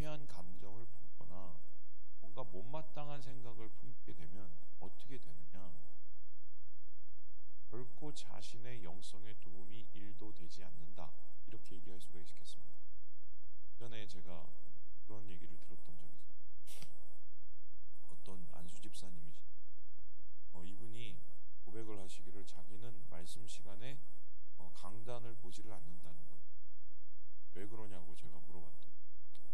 불쾌한 감정을 품거나 뭔가 못마땅한 생각을 품게 되면 어떻게 되느냐? 결코 자신의 영성에 도움이 1도 되지 않는다, 이렇게 얘기할 수가 있겠습니다. 전에 제가 그런 얘기를 들었던 적이 있어요. 어떤 안수 집사님이시 이분이 고백을 하시기를 자기는 말씀 시간에 강단을 보지를 않는다는 거예요. 왜 그러냐고 제가 물어봤더니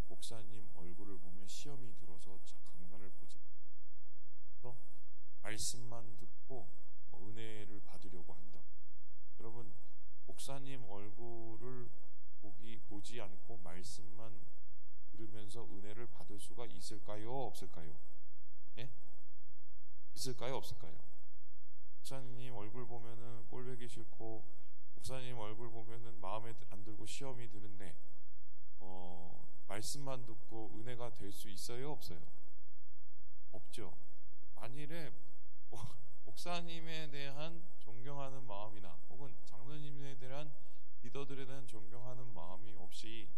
목사님 얼굴을 보면 시험이 들어서 강단을 보지 않아서 말씀만 듣고 은혜를 받으려고 한다. 여러분, 목사님 얼굴을 보지 않고 말씀만 들으면서 은혜를 받을 수가 있을까요? 없을까요? 네? 있을까요? 없을까요? 목사님 얼굴 보면은 꼴보기 싫고 목사님 얼굴 보면은 마음에 안 들고 시험이 드는데 말씀만 듣고 은혜가 될 수 있어요? 없어요? 없죠. 만일에 목사님에 대한 존경하는 마음이나 혹은 장로님에 대한 리더들에 대한 존경하는 마음이 없이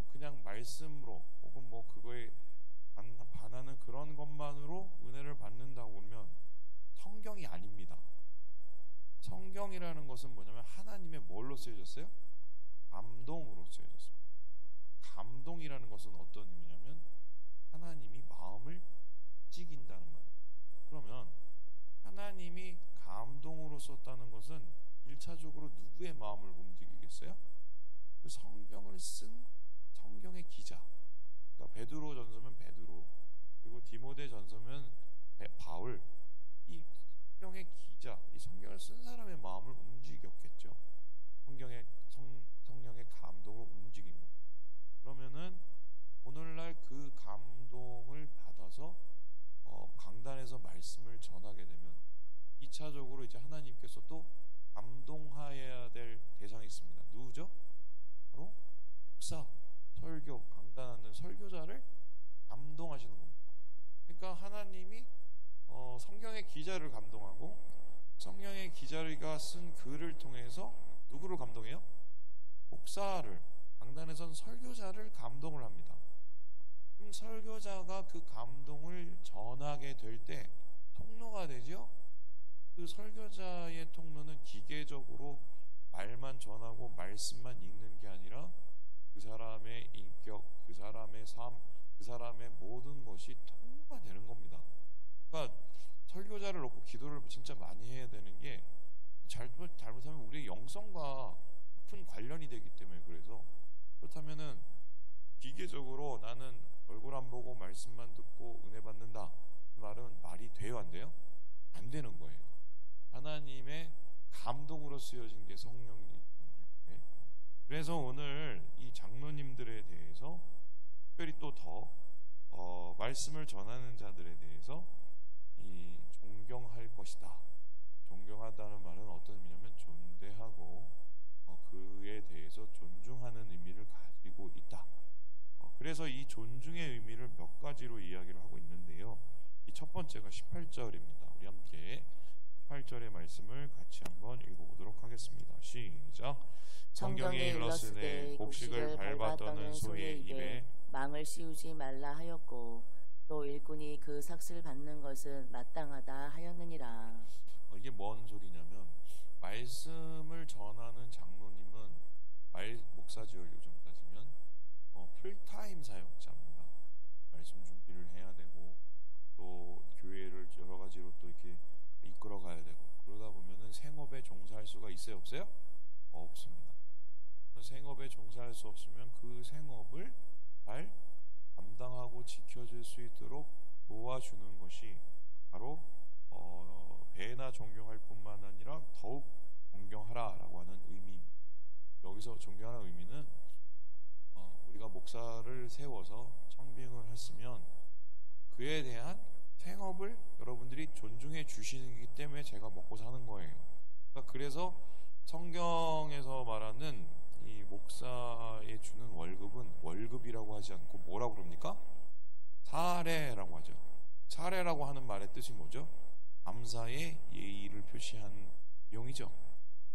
그냥 말씀으로 혹은 뭐 그거에 반하는 그런 것만으로 은혜를 받는다고 그러면 성경이 아닙니다. 성경이라는 것은 뭐냐면 하나님의 뭘로 쓰여졌어요? 감동으로 쓰여졌습니다. 감동이라는 것은 어떤 의미냐면 하나님이 마음을 찢긴다는 말이에요. 그러면 하나님이 감동으로 썼다는 것은 1차적으로 누구의 마음을 움직이겠어요? 그 성경을 쓴 성경의 기자. 그러니까 베드로 전서면 베드로, 그리고 디모데 전서면 바울. 이 성경의 기자, 이 성경을 쓴 사람의 마음을 움직였겠죠. 성령의 감동을 움직인 거예요. 그러면은 오늘날 그 감동을 받아서 강단에서 말씀을 전하게 되면 2차적으로 이제 하나님께서 또 감동하여야 될 대상이 있습니다. 누구죠? 바로 목사, 설교, 강단하는 설교자를 감동하시는 겁니다. 그러니까 하나님이 성경의 기자를 감동하고 성경의 기자가 쓴 글을 통해서 누구를 감동해요? 목사를, 강단에선 설교자를 감동을 합니다. 그럼 설교자가 그 감동을 전하게 될 때 통로가 되죠. 그 설교자의 통로는 기계적으로 말만 전하고 말씀만 읽는 게 아니라 그 사람의 인격, 그 사람의 삶, 그 사람의 모든 것이 통로가 되는 겁니다. 그러니까 설교자를 놓고 기도를 진짜 많이 해야 되는 게 잘못하면 우리의 영성과 큰 관련이 되기 때문에. 그래서 그렇다면은 기계적으로 나는 얼굴 안 보고 말씀만 듣고 은혜 받는다, 그 말은 말이 돼요, 안 돼요? 안 되는 거예요. 하나님의 감동으로 쓰여진 게 성령이기 때문에. 그래서 오늘 이 장로님들에 대해서 특별히 또 더 말씀을 전하는 자들에 대해서 이 존경할 것이다. 존경하다는 말은 어떤 의미냐면 존대하고 그에 대해서 존중하는 의미를 가지고 있다. 그래서 이 존중의 의미를 몇 가지로 이야기를 하고 있는데요. 이 첫 번째가 18절입니다. 우리 함께 18절의 말씀을 같이 한번 읽어보도록 하겠습니다. 시작. 성경에 일렀으되 곡식을 밟아 떠는 소의 입에 망을 씌우지 말라 하였고 또 일꾼이 그 삭슬 받는 것은 마땅하다 하였느니라. 이게 뭔 소리냐면 말씀을 전하는 장로님은 목사지요, 요즘 따지면 풀타임 사역자입니다. 말씀 준비를 해야 되고 또 교회를 여러 가지로 또 이렇게 이끌어 가야 되고 그러다 보면은 생업에 종사할 수가 있어요, 없어요? 없습니다. 생업에 종사할 수 없으면 그 생업을 잘 감당하고 지켜줄 수 있도록 도와주는 것이 바로 배나 존경할 뿐만 아니라 더욱 존경하라라고 하는 의미입니다. 여기서 존경하는 의미는 우리가 목사를 세워서 청빙을 했으면 그에 대한 생업을 여러분들이 존중해 주시기 때문에 제가 먹고 사는 거예요. 그러니까 그래서 성경에서 말하는 이 목사에 주는 월급은 월급이라고 하지 않고 뭐라고 그럽니까? 사례라고 하죠. 사례라고 하는 말의 뜻이 뭐죠? 감사의 예의를 표시한 비용이죠.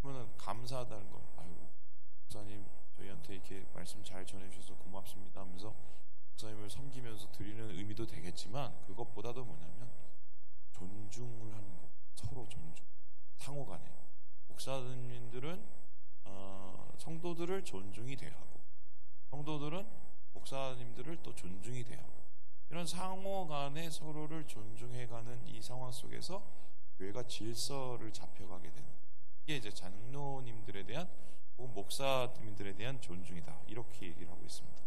그러면 감사하다는 건, 아이고 목사님 저희한테 이렇게 말씀 잘 전해주셔서 고맙습니다 하면서 목사님을 섬기면서 드리는 의미도 되겠지만, 그것보다도 뭐냐면 존중을 하는 거, 서로 존중, 상호간에. 목사님들은 성도들을 존중이 돼야 하고, 성도들은 목사님들을 또 존중이 돼야 하고, 이런 상호간에 서로를 존중해가는 이 상황 속에서 교회가 질서를 잡혀가게 되는, 이게 이제 장로님들에 대한 혹은 목사님들에 대한 존중이다, 이렇게 얘기를 하고 있습니다.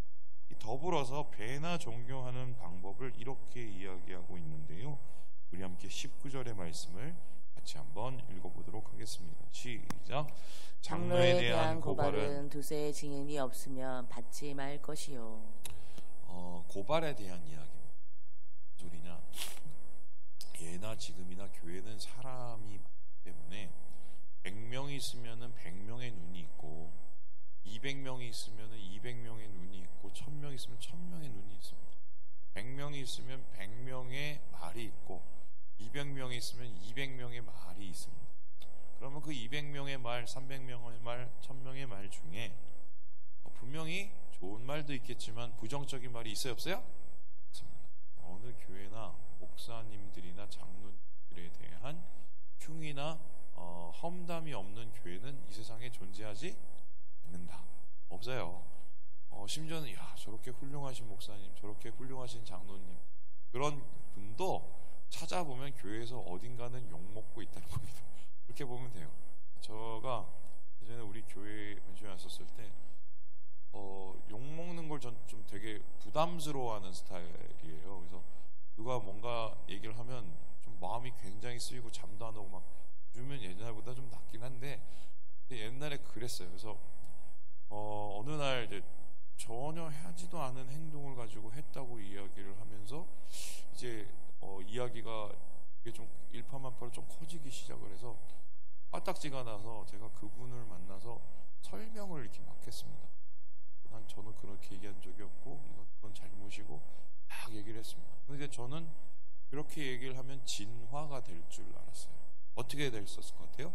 더불어서 배나 존경하는 방법을 이렇게 이야기하고 있는데요, 우리 함께 19절의 말씀을 같이 한번 읽어보도록 하겠습니다. 시작. 장로에 대한 고발은 두세의 증인이 없으면 받지 말 것이요. 고발에 대한 이야기입니다. 무슨 소리냐? 예나 지금이나 교회는 사람이 많기 때문에 100명이 있으면은 100명의 눈이 있고, 200명이 있으면은 200명의 눈이 있고, 1000명 있으면 1000명의 눈이 있습니다. 100명이 있으면 100명의 말이 있고, 200명이 있으면 200명의 말이 있습니다. 그러면 그 200명의 말, 300명의 말, 1000명의 말 중에 분명히 좋은 말도 있겠지만 부정적인 말이 있어요, 없어요? 없습니다. 어느 교회나 목사님들이나 장로님들에 대한 흉이나 험담이 없는 교회는 이 세상에 존재하지 않는다. 없어요. 심지어는 저렇게 훌륭하신 목사님, 저렇게 훌륭하신 장로님, 그런 분도 찾아보면 교회에서 어딘가는 욕먹고 있다는 겁니다. 그렇게 보면 돼요. 제가 예전에 우리 교회 펜션에 왔었을 때 욕먹는 걸 전 좀 되게 부담스러워하는 스타일이에요. 그래서 누가 뭔가 얘기를 하면 좀 마음이 굉장히 쓰이고 잠도 안 오고, 막 요즘은 옛날보다 좀 낫긴 한데 옛날에 그랬어요. 그래서 어느 날 이제 전혀 하지도 않은 행동을 가지고 했다고 이야기를 하면서 이제 이야기가 이게 좀 일파만파로 좀 커지기 시작을 해서 빠딱지가 나서 제가 그분을 만나서 설명을 이렇게 막 했습니다. 저는 그렇게 얘기한 적이 없고 이건 잘못이고 막 얘기를 했습니다. 근데 저는 그렇게 얘기를 하면 진화가 될 줄 알았어요. 어떻게 됐었을 것 같아요?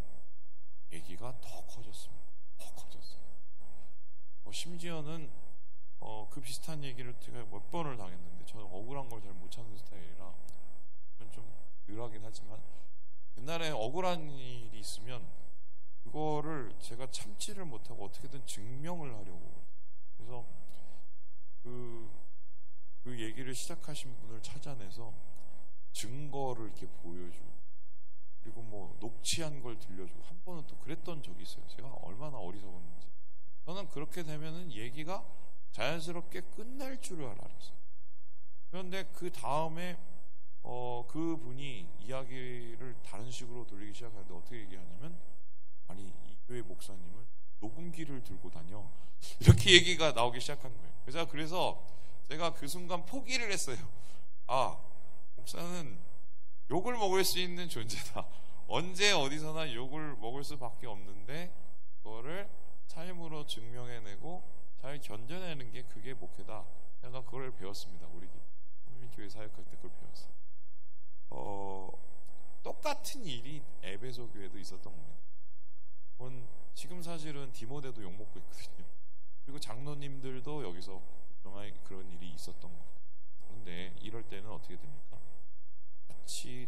얘기가 더 커졌습니다. 더 커졌어요. 심지어는 그 비슷한 얘기를 제가 몇 번을 당했는데, 저는 억울한 걸 잘 못 찾는 스타일이라 좀 덜하긴 하지만, 옛날에 억울한 일이 있으면 그거를 제가 참지를 못하고 어떻게든 증명을 하려고, 그래서 그 얘기를 시작하신 분을 찾아내서 증거를 이렇게 보여주고, 그리고 뭐 녹취한 걸 들려주고, 한 번은 또 그랬던 적이 있어요. 제가 얼마나 어리석었는지. 저는 그렇게 되면은 얘기가 자연스럽게 끝날 줄을 알았어요. 그런데 그 다음에 그 분이 이야기를 다른 식으로 돌리기 시작하는데 어떻게 얘기하냐면, 아니 이 교회 목사님은 녹음기를 들고 다녀, 이렇게 얘기가 나오기 시작한 거예요. 그래서 제가 그 순간 포기를 했어요. 목사는 욕을 먹을 수 있는 존재다. 언제 어디서나 욕을 먹을 수밖에 없는데 그거를 삶으로 증명해내고 잘 견뎌내는 게 그게 목회다. 제가 그걸 배웠습니다. 우리 교회 사역할 때 그걸 배웠어요. 똑같은 일이 에베소 교회도 있었던 겁니다. 지금 사실은 디모데도 욕먹고 있거든요. 그리고 장로님들도 여기서 그런 일이 있었던 겁니다. 그런데 이럴 때는 어떻게 됩니까? 같이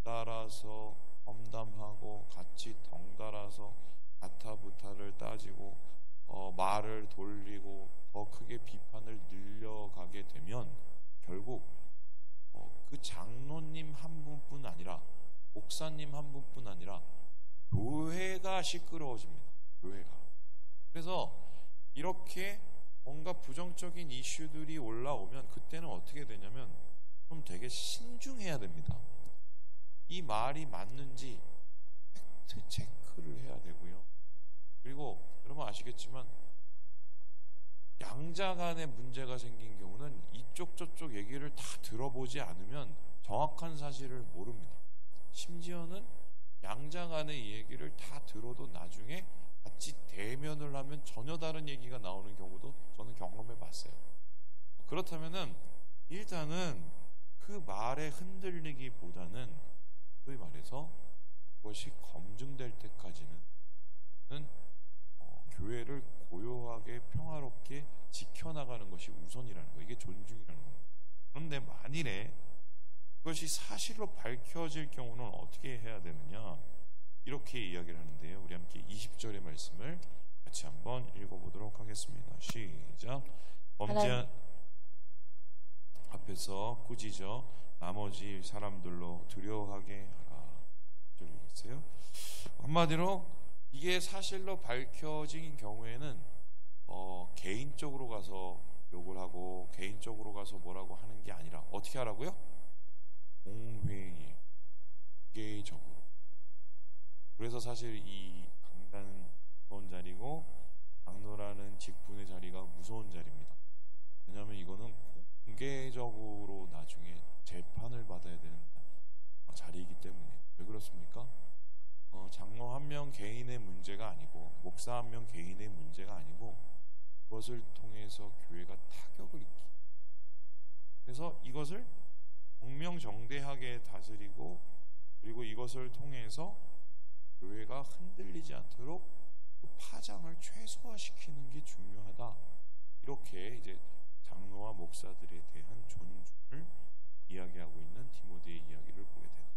덩달아서 험담하고, 같이 덩달아서 가타부타를 따지고, 말을 돌리고 더 크게 비판을 늘려가게 되면 결국 그 장로님 한 분뿐 아니라, 목사님 한 분뿐 아니라 교회가 시끄러워집니다. 교회가. 그래서 이렇게 뭔가 부정적인 이슈들이 올라오면 그때는 어떻게 되냐면 좀 되게 신중해야 됩니다. 이 말이 맞는지 팩트 체크를 해야 되고요. 그리고 여러분 아시겠지만 양자 간에 문제가 생긴 경우는 이쪽 저쪽 얘기를 다 들어보지 않으면 정확한 사실을 모릅니다. 심지어는 양자 간의 얘기를 다 들어도 나중에 같이 대면을 하면 전혀 다른 얘기가 나오는 경우도 저는 경험해 봤어요. 그렇다면은 일단은 그 말에 흔들리기보다는, 소위 말해서 그것이 검증될 때까지는 교회를 고요하게 평화롭게 지켜나가는 것이 우선이라는 거예요. 이게 존중이라는 거예요. 그런데 만일에 그것이 사실로 밝혀질 경우는 어떻게 해야 되느냐, 이렇게 이야기를 하는데요. 우리 함께 20절의 말씀을 같이 한번 읽어보도록 하겠습니다. 시작. 범죄한 앞에서 꾸짖어 나머지 사람들로 두려워하게 하라. 들리겠어요? 한마디로 이게 사실로 밝혀진 경우에는 개인적으로 가서 욕을 하고 개인적으로 가서 뭐라고 하는 게 아니라 어떻게 하라고요? 공회의, 공개적으로. 그래서 사실 이 강단은 무서운 자리고 장로라는 직분의 자리가 무서운 자리입니다. 왜냐하면 이거는 공개적으로 나중에 재판을 받아야 되는 자리이기 때문에. 왜 그렇습니까? 장로 한 명 개인의 문제가 아니고 목사 한 명 개인의 문제가 아니고 그것을 통해서 교회가 타격을 입기. 그래서 이것을 공명정대하게 다스리고 그리고 이것을 통해서 교회가 흔들리지 않도록 그 파장을 최소화시키는 게 중요하다. 이렇게 이제 장로와 목사들에 대한 존중을 이야기하고 있는 디모데의 이야기를 보게 됩니다.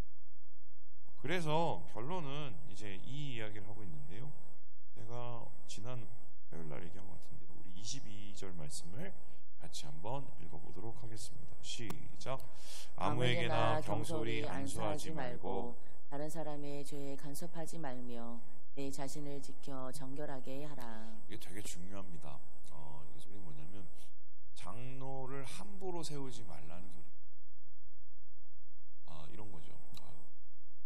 그래서 결론은 이제 이 이야기를 하고 있는데요. 제가 지난 화요일 날 얘기한 것 같은데 우리 22절 말씀을 같이 한번 읽어보도록 하겠습니다. 시작. 아무에게나 경솔히 안수하지 말고 다른 사람의 죄에 간섭하지 말며 내 자신을 지켜 정결하게 하라. 이게 되게 중요합니다. 이 소리 뭐냐면 장로를 함부로 세우지 말라는 소리. 이런 거죠.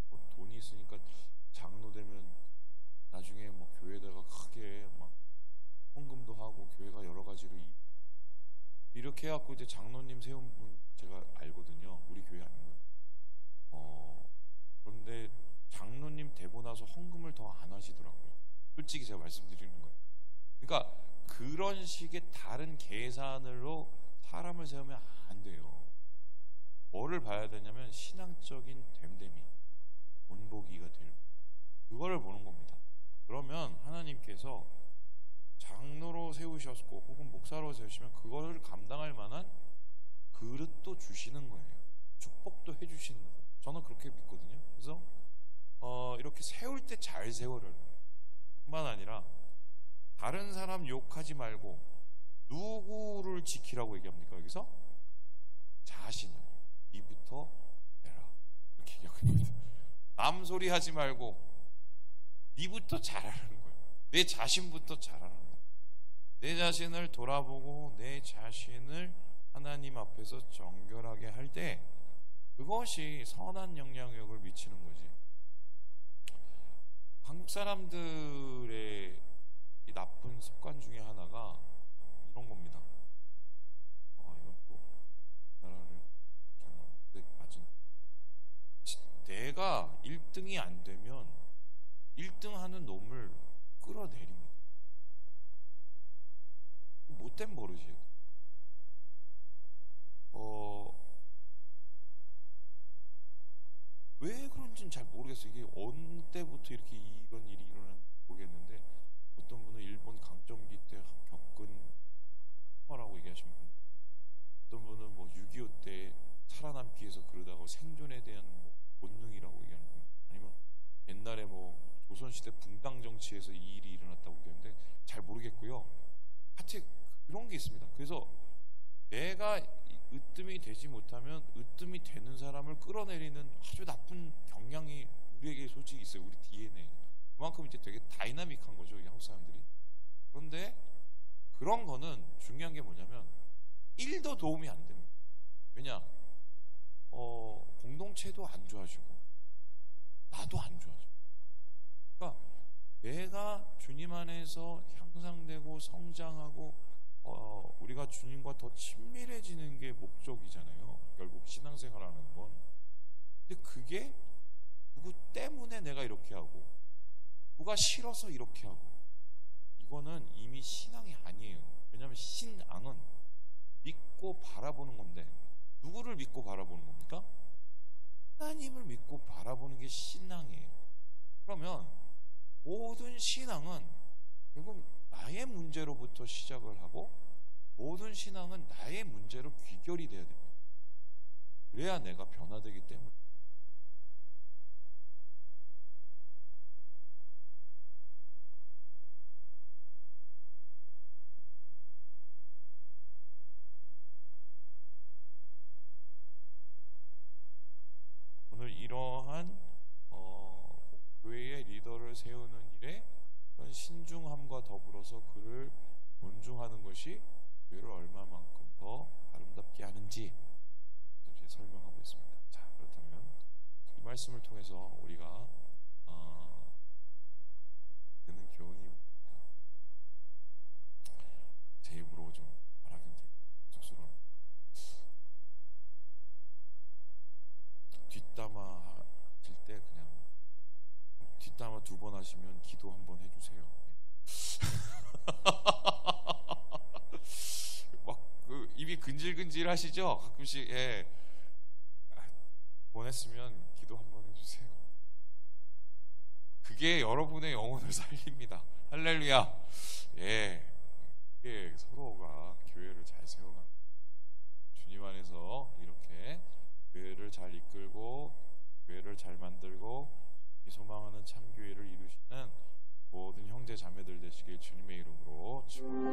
뭐 돈이 있으니까 장로 되면 나중에 뭐 교회에다가 크게 막 헌금도 하고 교회가 여러 가지로 이렇게 해갖고 이제 장로님 세운 분 제가 알거든요. 우리 교회 아니고요. 그런데 장로님 되고 나서 헌금을 더 안 하시더라고요. 솔직히 제가 말씀드리는 거예요. 그러니까 그런 식의 다른 계산으로 사람을 세우면 안 돼요. 뭐를 봐야 되냐면 신앙적인 됨됨이, 본보기가 될 그거를 보는 겁니다. 그러면 하나님께서 장로로 세우셨고 혹은 목사로 세우시면 그거를 감당할 만한 그릇도 주시는 거예요. 축복도 해주시는 거예요. 저는 그렇게 믿거든요. 그래서 이렇게 세울 때 잘 세워를 뿐만 아니라 다른 사람 욕하지 말고 누구를 지키라고 얘기합니까? 여기서 자신을 이부터 해라 이렇게 얘기합니다. 남 소리 하지 말고 니부터 잘하라는 거예요. 내 자신부터 잘하라는 거예요. 내 자신을 돌아보고 내 자신을 하나님 앞에서 정결하게 할 때 그것이 선한 영향력을 미치는 거지. 한국 사람들의 이 나쁜 습관 중에 하나가 이런 겁니다. 이건 또 나라를 정말 맞은. 내가 1등이 안 되면 1등 하는 놈을 끌어내립니다. 못된 버릇이에요. 왜 그런지는 잘 모르겠어요. 이게 어느 때부터 이렇게 이런 일이 일어나는지 모르겠는데 어떤 분은 일본 강점기 때 겪은 라고 얘기하시는 분, 어떤 분은 뭐 6.25 때 살아남기 위해서 그러다가 생존에 대한 뭐 본능이라고 얘기하는 분, 아니면 옛날에 뭐 조선시대 분당 정치에서 이 일이 일어났다고 얘기하는데 잘 모르겠고요. 하여튼 그런 게 있습니다. 그래서 내가 으뜸이 되지 못하면 으뜸이 되는 사람을 끌어내리는 아주 나쁜 경향이 우리에게 솔직히 있어요. 우리 DNA. 그만큼 이제 되게 다이나믹한 거죠, 이 한국 사람들이. 그런데 그런 거는 중요한 게 뭐냐면 1도 도움이 안 됩니다. 왜냐? 공동체도 안 좋아지고 나도 안 좋아지고. 그러니까 내가 주님 안에서 향상되고 성장하고 우리가 주님과 더 친밀해지는 게 목적이잖아요. 결국 신앙생활하는 건. 근데 그게 누구 때문에 내가 이렇게 하고 누가 싫어서 이렇게 하고 이거는 이미 신앙이 아니에요. 왜냐하면 신앙은 믿고 바라보는 건데 누구를 믿고 바라보는 겁니까? 하나님을 믿고 바라보는 게 신앙이에요. 그러면 모든 신앙은 결국 나의 나의 문제로부터 시작을 하고 모든 신앙은 나의 문제로 귀결이 돼야 됩니다. 그래야 내가 변화되기 때문에. 오늘 이러한 교회의 리더를 세우는 일에 그런 신중함과 더불어서 그를 존중하는 것이 교회를 얼마만큼 더 아름답게 하는지 이렇게 설명하고 있습니다. 자, 그렇다면 이 말씀을 통해서 우리가 듣는 교훈이 뭡니까? 제 입으로 좀 말하긴 되게 쑥스러운 뒷담화 하실 때 그냥 뒷담화 2번 하시면 기도 1번 해주세요. 막 그 입이 근질근질 하시죠? 가끔씩. 예. 2번 했으면 기도 1번 해주세요. 그게 여러분의 영혼을 살립니다. 할렐루야. 예. 그게 서로가 교회를 잘 세워가는 주님 안에서 이렇게 교회를 잘 이끌고 교회를 잘 만들고 소망하는 참교회를 이루시는 모든 형제 자매들 되시길 주님의 이름으로 축원합니다.